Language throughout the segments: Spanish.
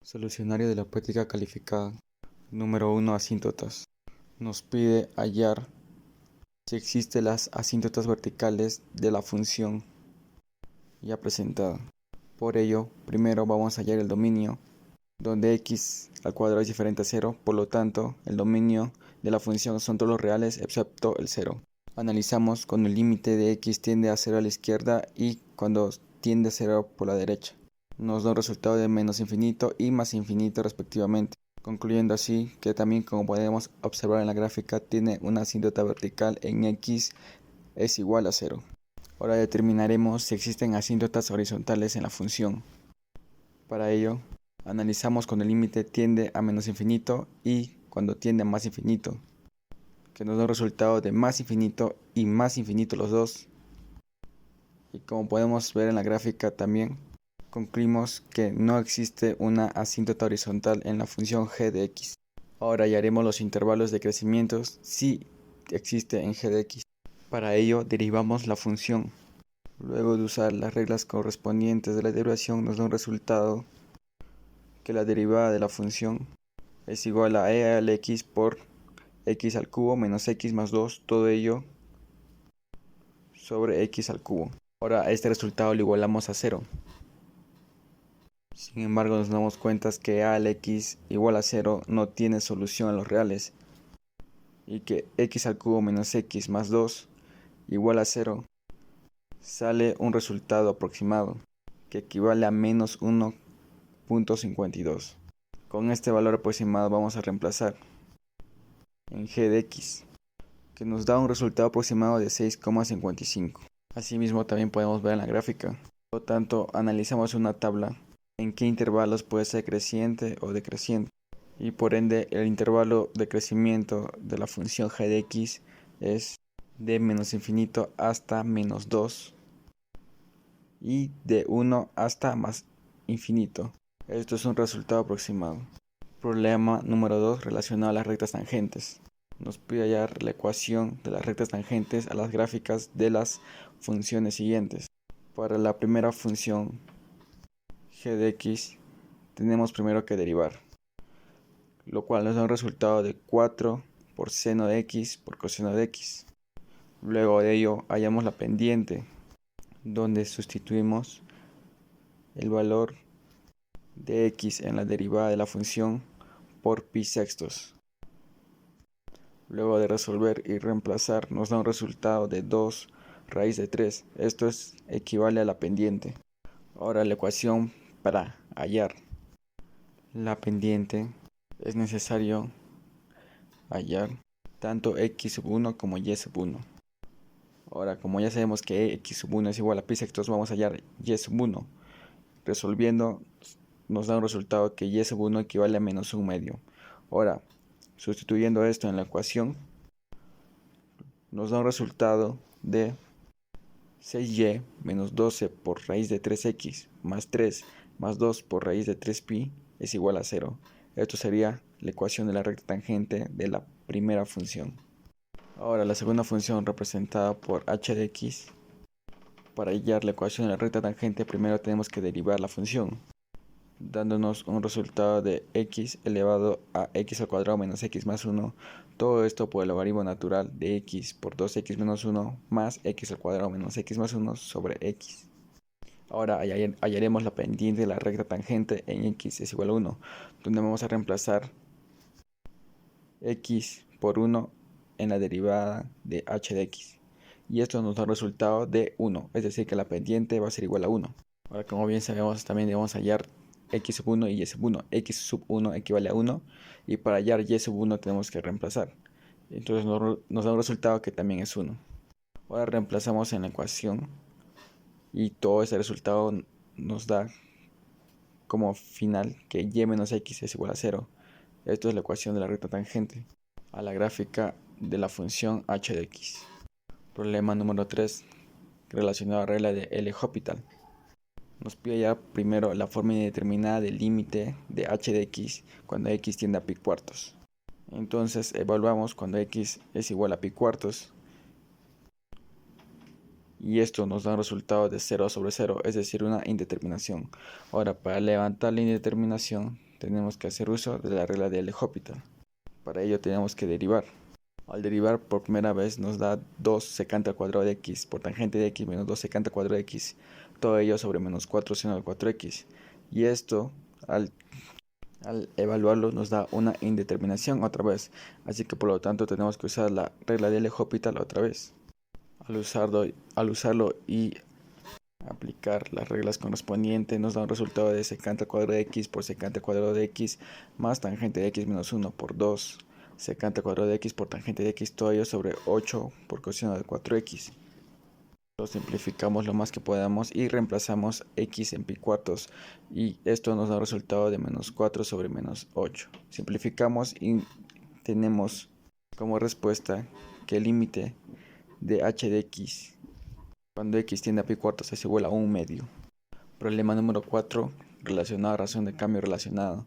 Solucionario de la práctica calificada. Número 1. Asíntotas. Nos pide hallar si existen las asíntotas verticales de la función ya presentada. Por ello, primero vamos a hallar el dominio, donde x al cuadrado es diferente a 0, por lo tanto, el dominio de la función son todos los reales excepto el 0. Analizamos cuando el límite de x tiende a 0 a la izquierda y cuando tiende a 0 por la derecha. Nos da un resultado de menos infinito y más infinito respectivamente, concluyendo así que también, como podemos observar en la gráfica, tiene una asíntota vertical en x es igual a 0. Ahora determinaremos si existen asíntotas horizontales en la función. Para ello, analizamos cuando el límite tiende a menos infinito y cuando tiende a más infinito, que nos da un resultado de más infinito y más infinito los dos. Y como podemos ver en la gráfica también, concluimos que no existe una asíntota horizontal en la función g de x. Ahora hallaremos los intervalos de crecimiento si existe en g de x. Para ello derivamos la función. Luego de usar las reglas correspondientes de la derivación nos da un resultado que la derivada de la función es igual a e al x por x al cubo menos x más 2, todo ello sobre x al cubo. Ahora a este resultado lo igualamos a 0. Sin embargo, nos damos cuenta que a al x igual a 0 no tiene solución a los reales y que x al cubo menos x más 2 igual a 0 sale un resultado aproximado que equivale a menos 1.52. Con este valor aproximado vamos a reemplazar en g de x, que nos da un resultado aproximado de 6,55. Asimismo también podemos ver en la gráfica. Por lo tanto, analizamos una tabla en qué intervalos puede ser creciente o decreciente, y por ende el intervalo de crecimiento de la función g de x es de menos infinito hasta menos 2 y de 1 hasta más infinito. Esto es un resultado aproximado. Problema número 2 relacionado a las rectas tangentes. Nos pide hallar la ecuación de las rectas tangentes a las gráficas de las funciones siguientes. Para la primera función g de x tenemos primero que derivar, lo cual nos da un resultado de 4 por seno de x por coseno de x. Luego de ello hallamos la pendiente, donde sustituimos el valor de x en la derivada de la función por pi sextos. Luego de resolver y reemplazar nos da un resultado de 2 raíz de 3. Esto equivale a la pendiente. Ahora la ecuación para hallar la pendiente es necesario hallar tanto x sub 1 como y sub 1. Ahora, como ya sabemos que x sub 1 es igual a pi sextos, vamos a hallar y sub 1. Resolviendo nos da un resultado que y sub 1 equivale a menos 1 medio. Ahora, sustituyendo esto en la ecuación, nos da un resultado de 6y menos 12 por raíz de 3x más 3 más 2 por raíz de 3pi es igual a 0. Esto sería la ecuación de la recta tangente de la primera función. Ahora la segunda función representada por h de x. Para hallar la ecuación de la recta tangente primero tenemos que derivar la función, dándonos un resultado de x elevado a x al cuadrado menos x más 1. Todo esto por el logaritmo natural de x por 2x menos 1 más x al cuadrado menos x más 1 sobre x. Ahora hallaremos la pendiente de la recta tangente en x es igual a 1, donde vamos a reemplazar x por 1 en la derivada de h de x. Y esto nos da un resultado de 1, es decir que la pendiente va a ser igual a 1. Ahora, como bien sabemos, también debemos hallar x sub 1 y y sub 1. X sub 1 equivale a 1 y para hallar y sub 1 tenemos que reemplazar. Entonces nos da un resultado que también es 1. Ahora reemplazamos en la ecuación y todo ese resultado nos da como final que y menos x es igual a 0. Esto es la ecuación de la recta tangente a la gráfica de la función h de x. Problema número 3 relacionado a la regla de L'Hopital. Nos pide ya primero la forma indeterminada del límite de h de x cuando x tiende a pi cuartos. Entonces evaluamos cuando x es igual a pi cuartos y esto nos da un resultado de 0 sobre 0, es decir, una indeterminación. Ahora, para levantar la indeterminación tenemos que hacer uso de la regla de L'Hopital. Para ello tenemos que derivar. Al derivar por primera vez nos da 2 secante al cuadrado de x por tangente de x menos 2 secante al cuadrado de x, todo ello sobre menos 4 seno al 4x. Y esto, al evaluarlo, nos da una indeterminación otra vez. Así que por lo tanto tenemos que usar la regla de L'Hopital otra vez. Al usarlo y aplicar las reglas correspondientes, nos da un resultado de secante al cuadrado de x por secante al cuadrado de x más tangente de x menos 1 por 2 secante al cuadrado de x por tangente de x, todo ello sobre 8 por coseno de 4x. Lo simplificamos lo más que podamos y reemplazamos x en pi cuartos, y esto nos da un resultado de menos 4 sobre menos 8. Simplificamos y tenemos como respuesta que el límite de h de x cuando x tiende a pi cuartos es igual a 1 medio. Problema número 4, relacionado a razón de cambio relacionado.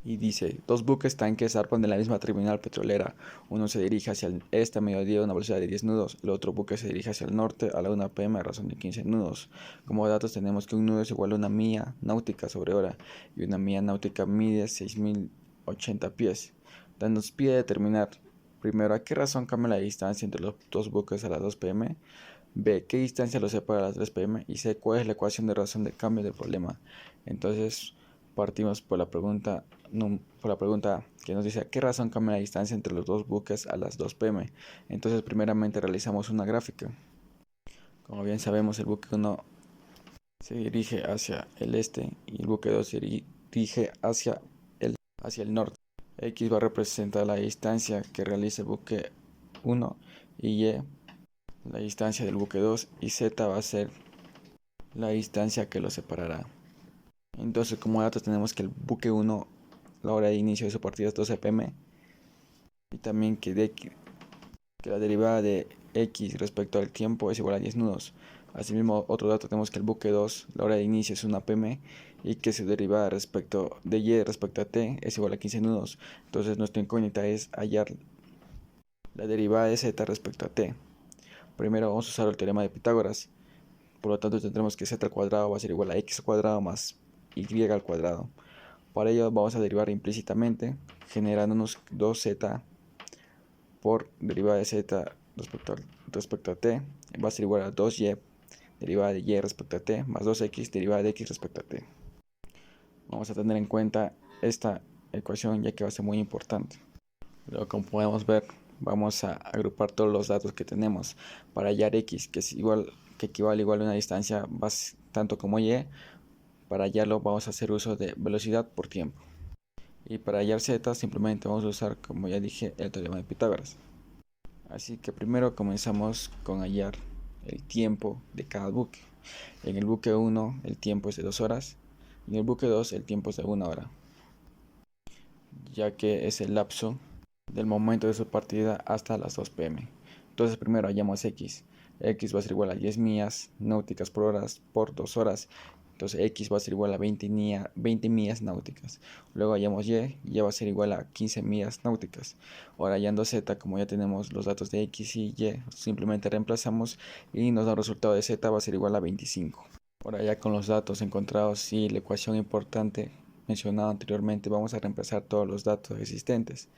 Y dice, dos buques tanques zarpan de la misma terminal petrolera. Uno se dirige hacia el este a mediodía a una velocidad de 10 nudos. El otro buque se dirige hacia el norte a la 1 p.m. a razón de 15 nudos. Como datos tenemos que un nudo es igual a una milla náutica sobre hora. Y una milla náutica mide 6080 pies. Nos pide determinar, primero, a qué razón cambia la distancia entre los dos buques a las 2 p.m. B, qué distancia los separa a las 3 p.m. Y C, cuál es la ecuación de razón de cambio del problema. Entonces partimos por la pregunta que nos dice a qué razón cambia la distancia entre los dos buques a las 2 p.m. Entonces primeramente realizamos una gráfica. Como bien sabemos, el buque 1 se dirige hacia el este y el buque 2 se dirige hacia el norte. X va a representar la distancia que realiza el buque 1 y Y la distancia del buque 2 y Z va a ser la distancia que lo separará. Entonces, como datos tenemos que el buque 1, la hora de inicio de su partida es 12 p.m. y también que la derivada de x respecto al tiempo es igual a 10 nudos. Asimismo, otro dato tenemos que el buque 2, la hora de inicio es 1 p.m. y que su derivada respecto de y respecto a t es igual a 15 nudos. Entonces, nuestra incógnita es hallar la derivada de z respecto a t. Primero vamos a usar el teorema de Pitágoras. Por lo tanto, tendremos que z al cuadrado va a ser igual a x al cuadrado más y al cuadrado. Para ello vamos a derivar implícitamente, generándonos 2z por derivada de z respecto a t va a ser igual a 2y derivada de y respecto a t más 2x derivada de x respecto a t. Vamos a tener en cuenta esta ecuación ya que va a ser muy importante. Luego, como podemos ver, vamos a agrupar todos los datos que tenemos para hallar x, que equivale igual a una distancia tanto como y. Para hallarlo vamos a hacer uso de velocidad por tiempo. Y para hallar z simplemente vamos a usar, como ya dije, el teorema de Pitágoras. Así que primero comenzamos con hallar el tiempo de cada buque. En el buque 1 el tiempo es de 2 horas y en el buque 2 el tiempo es de 1 hora, ya que es el lapso del momento de su partida hasta las 2 p.m. Entonces primero hallamos x. X va a ser igual a 10 millas náuticas por hora por 2 horas. Entonces x va a ser igual a 20 millas náuticas. Luego hallamos y va a ser igual a 15 millas náuticas. Ahora hallando z, como ya tenemos los datos de x y y, simplemente reemplazamos y nos da un resultado de z va a ser igual a 25. Ahora ya con los datos encontrados y la ecuación importante mencionada anteriormente, vamos a reemplazar todos los datos existentes.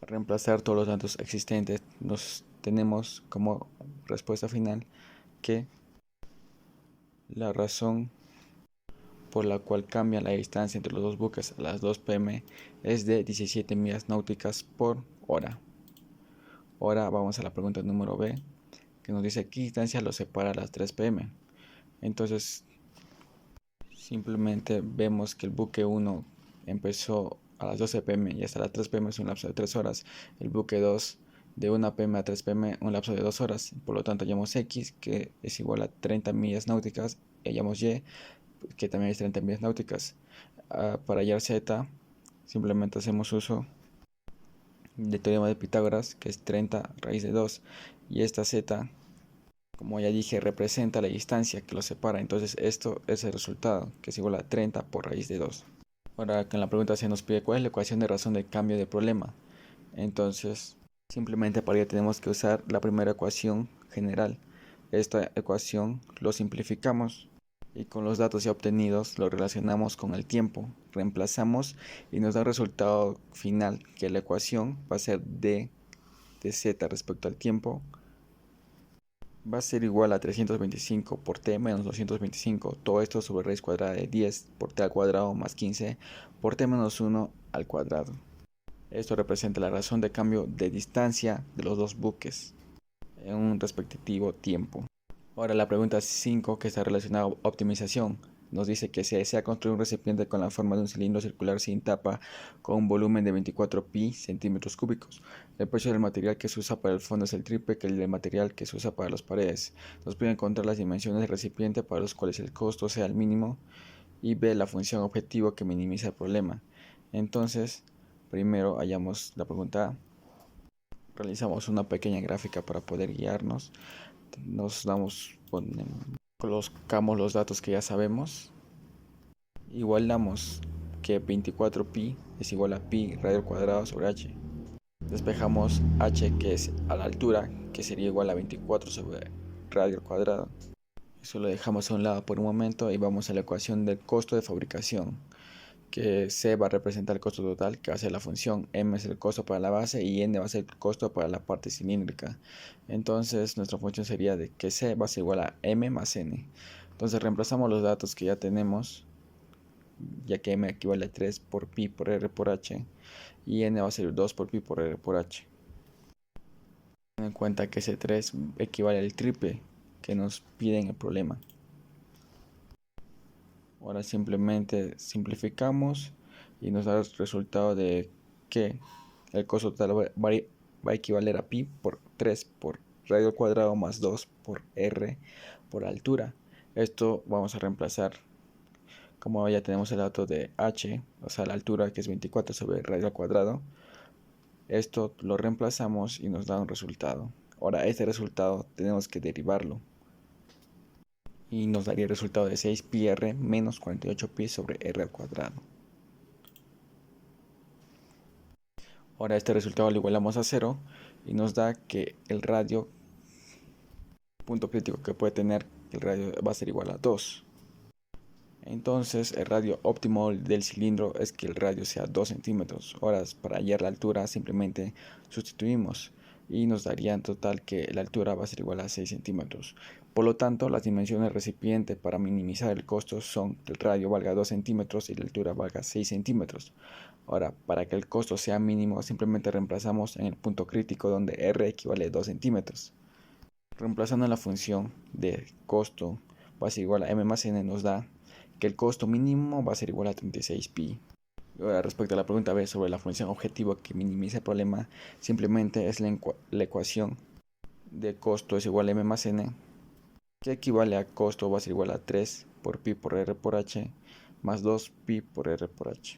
Al reemplazar todos los datos existentes, nos tenemos como respuesta final que la razón por la cual cambia la distancia entre los dos buques a las 2 p.m. es de 17 millas náuticas por hora. Ahora vamos a la pregunta número B, que nos dice qué distancia los separa a las 3 p.m. Entonces, simplemente vemos que el buque 1 empezó a las 12 p.m. y hasta las 3 p.m. es un lapso de 3 horas. El buque 2 de 1 p.m. a 3 p.m. un lapso de 2 horas. Por lo tanto, hallamos x, que es igual a 30 millas náuticas, y hallamos y, que también es 30 millas náuticas. Para hallar z, simplemente hacemos uso del teorema de Pitágoras, que es 30 raíz de 2, y esta z, como ya dije, representa la distancia que los separa. Entonces esto es el resultado, que es igual a 30 por raíz de 2. Ahora, que en la pregunta se nos pide cuál es la ecuación de razón de cambio de problema. Entonces, simplemente para ello tenemos que usar la primera ecuación general. Esta ecuación lo simplificamos Y con los datos ya obtenidos lo relacionamos con el tiempo, reemplazamos y nos da el resultado final, que la ecuación va a ser d de z respecto al tiempo va a ser igual a 325 por t menos 225, todo esto sobre raíz cuadrada de 10 por t al cuadrado más 15 por t menos 1 al cuadrado. Esto representa la razón de cambio de distancia de los dos buques en un respectivo tiempo. Ahora la pregunta 5, que está relacionada a optimización, nos dice que se desea construir un recipiente con la forma de un cilindro circular sin tapa con un volumen de 24 pi centímetros cúbicos. El precio del material que se usa para el fondo es el triple que el del material que se usa para las paredes. Nos pide encontrar las dimensiones del recipiente para los cuales el costo sea el mínimo y B, la función objetivo que minimiza el problema. Entonces, primero hallamos la pregunta A. Realizamos una pequeña gráfica para poder guiarnos. Colocamos los datos que ya sabemos. Igualamos que 24pi es igual a pi radio al cuadrado sobre h. Despejamos h, que es a la altura, que sería igual a 24 sobre radio al cuadrado. Eso lo dejamos a un lado por un momento y vamos a la ecuación del costo de fabricación, que C va a representar el costo total, que va a ser la función, M es el costo para la base y N va a ser el costo para la parte cilíndrica. Entonces nuestra función sería de que C va a ser igual a M más N. Entonces reemplazamos los datos que ya tenemos, ya que M equivale a 3 por pi por R por H y N va a ser 2 por pi por R por H. Ten en cuenta que ese 3 equivale al triple que nos piden el problema. Ahora simplemente simplificamos y nos da el resultado de que el costo total va a equivaler a pi por 3 por radio al cuadrado más 2 por r por altura. Esto vamos a reemplazar, como ya tenemos el dato de h, o sea la altura, que es 24 sobre radio al cuadrado. Esto lo reemplazamos y nos da un resultado. Ahora este resultado tenemos que derivarlo y nos daría el resultado de 6 pi r menos 48 pi sobre r al cuadrado. Ahora este resultado lo igualamos a 0 y nos da que el radio, punto crítico que puede tener el radio, va a ser igual a 2. Entonces el radio óptimo del cilindro es que el radio sea 2 centímetros. Ahora para hallar la altura simplemente sustituimos y nos daría en total que la altura va a ser igual a 6 centímetros. Por lo tanto, las dimensiones del recipiente para minimizar el costo son que el radio valga 2 centímetros y la altura valga 6 centímetros. Ahora, para que el costo sea mínimo, simplemente reemplazamos en el punto crítico donde R equivale a 2 centímetros. Reemplazando la función de costo va a ser igual a M más N, nos da que el costo mínimo va a ser igual a 36 pi. Ahora, respecto a la pregunta B sobre la función objetivo que minimiza el problema, simplemente es la ecuación de costo es igual a M más N, que equivale a costo va a ser igual a 3 por pi por R por H más 2 pi por R por H.